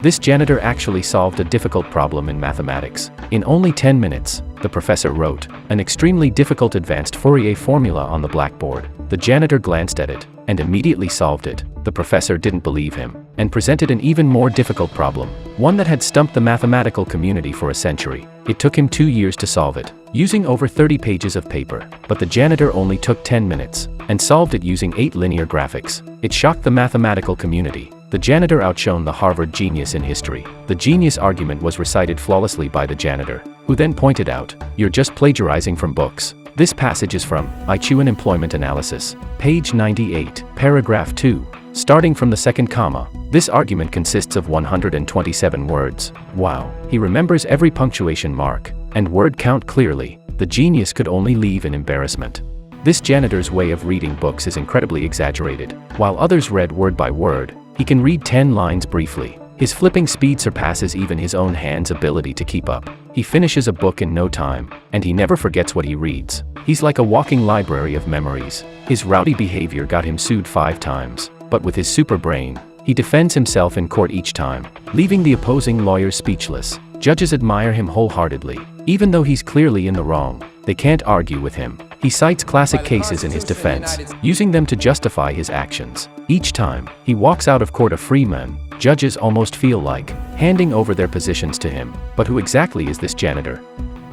This janitor actually solved a difficult problem in mathematics. In only 10 minutes, the professor wrote an extremely difficult advanced Fourier formula on the blackboard. The janitor glanced at it and immediately solved it. The professor didn't believe him and presented an even more difficult problem, one that had stumped the mathematical community for a century. It took him 2 years to solve it, using over 30 pages of paper, but the janitor only took 10 minutes and solved it using 8 linear graphics. It shocked the mathematical community. The janitor outshone the Harvard genius in history. The genius argument was recited flawlessly by the janitor, who then pointed out, "You're just plagiarizing from books." This passage is from IQ and Employment Analysis, page 98, paragraph 2. Starting from the second comma, this argument consists of 127 words. Wow. He remembers every punctuation mark and word count clearly. The genius could only leave in embarrassment. This janitor's way of reading books is incredibly exaggerated. While others read word by word, he can read 10 lines briefly. His flipping speed surpasses even his own hand's ability to keep up. He finishes a book in no time, and he never forgets what he reads. He's like a walking library of memories. His rowdy behavior got him sued 5 times, but with his super brain, he defends himself in court each time, leaving the opposing lawyers speechless. Judges admire him wholeheartedly. Even though he's clearly in the wrong, they can't argue with him. He cites classic cases in his defense, using them to justify his actions. Each time he walks out of court a free man, judges almost feel like handing over their positions to him. But who exactly is this janitor?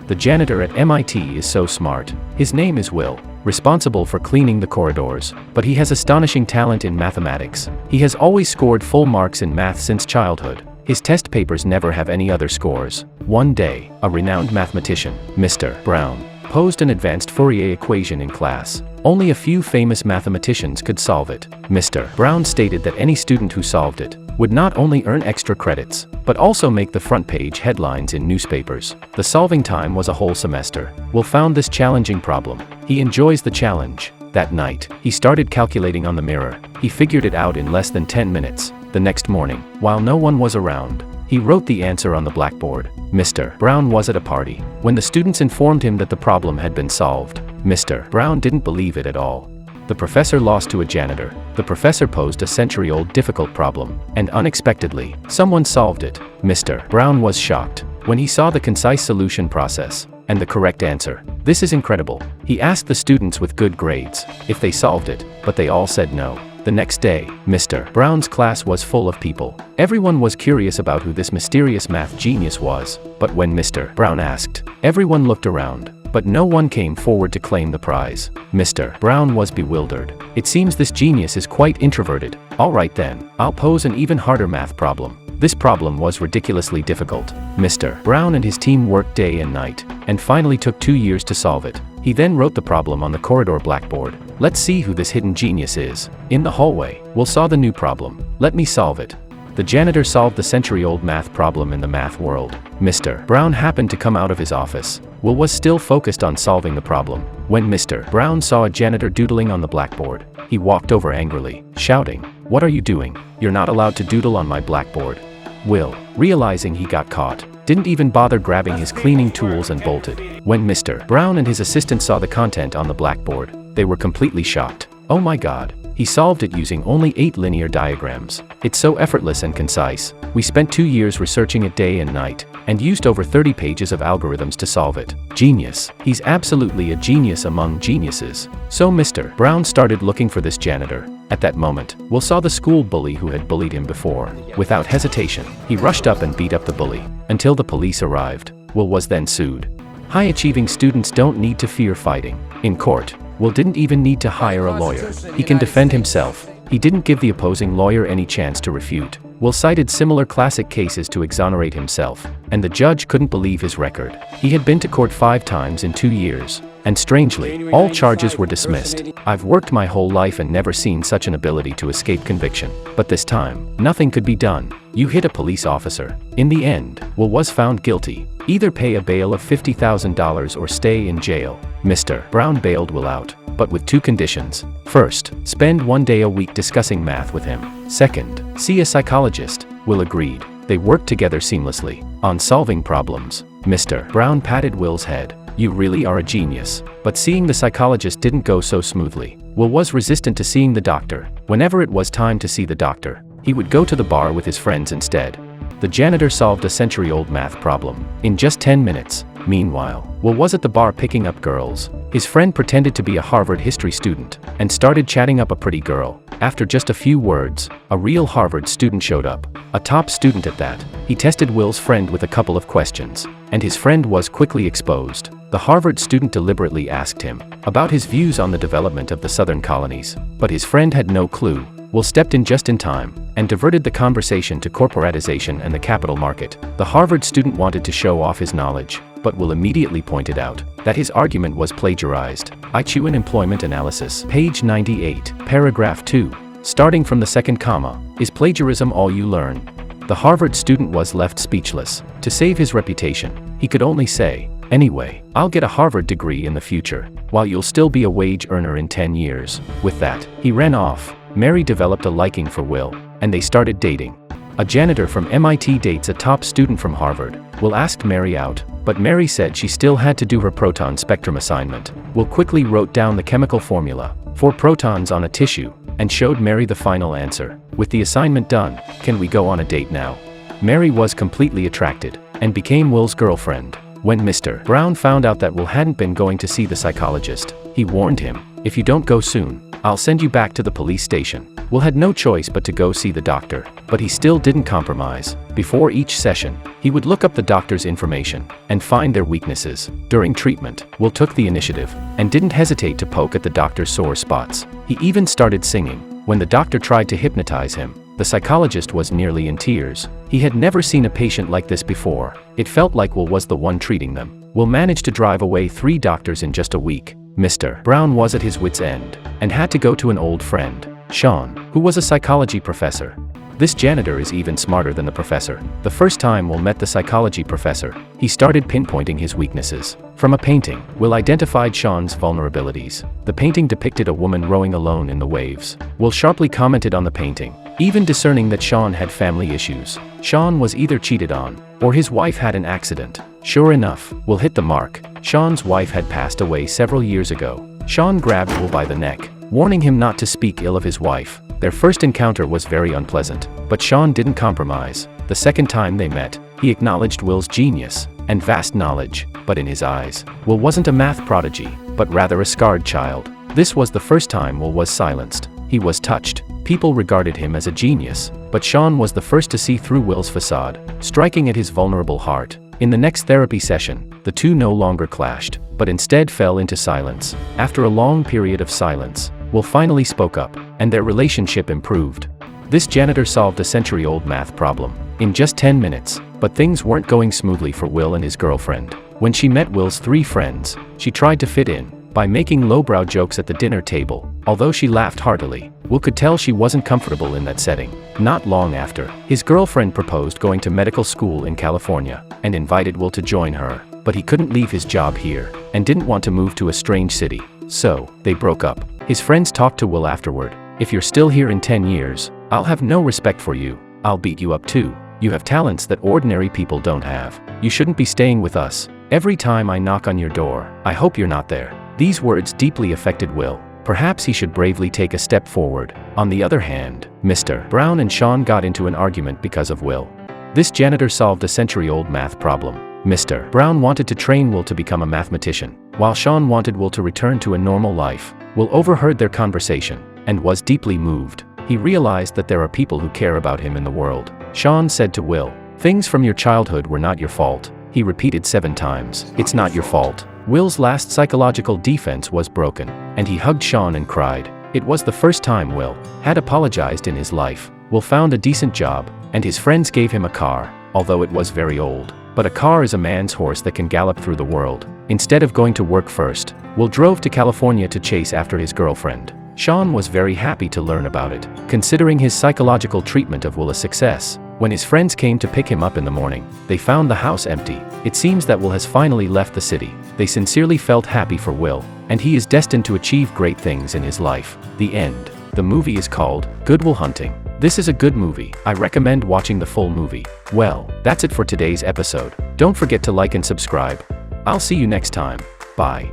The janitor at MIT is so smart. His name is Will, responsible for cleaning the corridors, but he has astonishing talent in mathematics. He has always scored full marks in math since childhood. His test papers never have any other scores. One day, a renowned mathematician, Mr. Brown, posed an advanced Fourier equation in class. Only a few famous mathematicians could solve it. Mr. Brown stated that any student who solved it would not only earn extra credits, but also make the front page headlines in newspapers. The solving time was a whole semester. Will found this challenging problem. He enjoys the challenge. That night, he started calculating on the mirror. He figured it out in less than 10 minutes. The next morning, while no one was around, he wrote the answer on the blackboard. Mr. Brown was at a party. When the students informed him that the problem had been solved, Mr. Brown didn't believe it at all. The professor lost to a janitor. The professor posed a century-old difficult problem, and unexpectedly, someone solved it. Mr. Brown was shocked when he saw the concise solution process and the correct answer. This is incredible. He asked the students with good grades if they solved it, but they all said no. The next day, Mr. Brown's class was full of people. Everyone was curious about who this mysterious math genius was, but when Mr. Brown asked, everyone looked around, but no one came forward to claim the prize. Mr. Brown was bewildered. It seems this genius is quite introverted. All right then, I'll pose an even harder math problem. This problem was ridiculously difficult. Mr. Brown and his team worked day and night, and finally took 2 years to solve it. He then wrote the problem on the corridor blackboard. Let's see who this hidden genius is. In the hallway, Will saw the new problem. Let me solve it. The janitor solved the century-old math problem in the math world. Mr. Brown happened to come out of his office. Will was still focused on solving the problem when Mr. Brown saw a janitor doodling on the blackboard. He walked over angrily, shouting, "What are you doing? You're not allowed to doodle on my blackboard." Will, realizing he got caught, didn't even bother grabbing his cleaning tools and bolted. When Mr. Brown and his assistant saw the content on the blackboard, they were completely shocked. Oh my God, he solved it using only 8 linear diagrams. It's so effortless and concise. We spent 2 years researching it day and night, and used over 30 pages of algorithms to solve it. Genius. He's absolutely a genius among geniuses. So Mr. Brown started looking for this janitor. At that moment, Will saw the school bully who had bullied him before. Without hesitation, he rushed up and beat up the bully, until the police arrived. Will was then sued. High-achieving students don't need to fear fighting. In court, Will didn't even need to hire a lawyer. He can defend himself. He didn't give the opposing lawyer any chance to refute. Will cited similar classic cases to exonerate himself, and the judge couldn't believe his record. He had been to court 5 times in 2 years, and strangely, all charges were dismissed. I've worked my whole life and never seen such an ability to escape conviction. But this time, nothing could be done. You hit a police officer. In the end, Will was found guilty. Either pay a bail of $50,000 or stay in jail. Mr. Brown bailed Will out, but with 2 conditions. First, spend 1 day a week discussing math with him. Second, see a psychologist. Will agreed. They worked together seamlessly on solving problems. Mr. Brown patted Will's head. You really are a genius. But seeing the psychologist didn't go so smoothly. Will was resistant to seeing the doctor. Whenever it was time to see the doctor, he would go to the bar with his friends instead. the janitor solved a century-old math problem in just 10 minutes. Meanwhile, Will was at the bar picking up girls. His friend pretended to be a Harvard history student and started chatting up a pretty girl. After just a few words, a real Harvard student showed up, a top student at that. He tested Will's friend with a couple of questions, and his friend was quickly exposed. The Harvard student deliberately asked him about his views on the development of the southern colonies, but his friend had no clue. Will stepped in just in time and diverted the conversation to corporatization and the capital market. The Harvard student wanted to show off his knowledge, but Will immediately pointed out that his argument was plagiarized. IQ in Employment Analysis, page 98, paragraph 2. Starting from the second comma, is plagiarism all you learn? The Harvard student was left speechless. To save his reputation, he could only say, "Anyway, I'll get a Harvard degree in the future, while you'll still be a wage earner in 10 years. With that, he ran off. Mary developed a liking for Will, and they started dating. A janitor from MIT dates a top student from Harvard. Will asked Mary out, but Mary said she still had to do her proton spectrum assignment. Will quickly wrote down the chemical formula for protons on a tissue and showed Mary the final answer. With the assignment done, can we go on a date now? Mary was completely attracted and became Will's girlfriend. When Mr. Brown found out that Will hadn't been going to see the psychologist, he warned him, "If you don't go soon, I'll send you back to the police station." Will had no choice but to go see the doctor, but he still didn't compromise. Before each session, he would look up the doctor's information and find their weaknesses. During treatment, Will took the initiative and didn't hesitate to poke at the doctor's sore spots. He even started singing. When the doctor tried to hypnotize him, the psychologist was nearly in tears. He had never seen a patient like this before. It felt like Will was the one treating them. Will managed to drive away 3 doctors in just a week. Mr. Brown was at his wit's end and had to go to an old friend, Sean, who was a psychology professor. This janitor is even smarter than the professor. The first time Will met the psychology professor, he started pinpointing his weaknesses. From a painting, Will identified Sean's vulnerabilities. The painting depicted a woman rowing alone in the waves. Will sharply commented on the painting, even discerning that Sean had family issues. Sean was either cheated on, or his wife had an accident. Sure enough, Will hit the mark. Sean's wife had passed away several years ago. Sean grabbed Will by the neck, warning him not to speak ill of his wife. Their first encounter was very unpleasant, but Sean didn't compromise. The second time they met, he acknowledged Will's genius and vast knowledge, but in his eyes, Will wasn't a math prodigy, but rather a scarred child. This was the first time Will was silenced. He was touched. People regarded him as a genius, but Sean was the first to see through Will's facade, striking at his vulnerable heart. In the next therapy session, the two no longer clashed, but instead fell into silence. After a long period of silence, Will finally spoke up, and their relationship improved. This janitor solved a century-old math problem in just 10 minutes, but things weren't going smoothly for Will and his girlfriend. When she met Will's 3 friends, she tried to fit in by making lowbrow jokes at the dinner table. Although she laughed heartily, Will could tell she wasn't comfortable in that setting. Not long after, his girlfriend proposed going to medical school in California and invited Will to join her, but he couldn't leave his job here and didn't want to move to a strange city. So, they broke up. His friends talked to Will afterward. "If you're still here in 10 years, I'll have no respect for you. I'll beat you up too. You have talents that ordinary people don't have. You shouldn't be staying with us. Every time I knock on your door, I hope you're not there." These words deeply affected Will. Perhaps he should bravely take a step forward. On the other hand, Mr. Brown and Sean got into an argument because of Will. This janitor solved a century-old math problem. Mr. Brown wanted to train Will to become a mathematician, while Sean wanted Will to return to a normal life. Will overheard their conversation and was deeply moved. He realized that there are people who care about him in the world. Sean said to Will, "Things from your childhood were not your fault." He repeated 7 times, "It's not your fault." Will's last psychological defense was broken, and he hugged Sean and cried. It was the first time Will had apologized in his life. Will found a decent job, and his friends gave him a car, although it was very old. But a car is a man's horse that can gallop through the world. Instead of going to work first, Will drove to California to chase after his girlfriend. Sean was very happy to learn about it, considering his psychological treatment of Will a success. When his friends came to pick him up in the morning, they found the house empty. It seems that Will has finally left the city. They sincerely felt happy for Will, and he is destined to achieve great things in his life. The end. The movie is called Good Will Hunting. This is a good movie. I recommend watching the full movie. Well, that's it for today's episode. Don't forget to like and subscribe. I'll see you next time. Bye.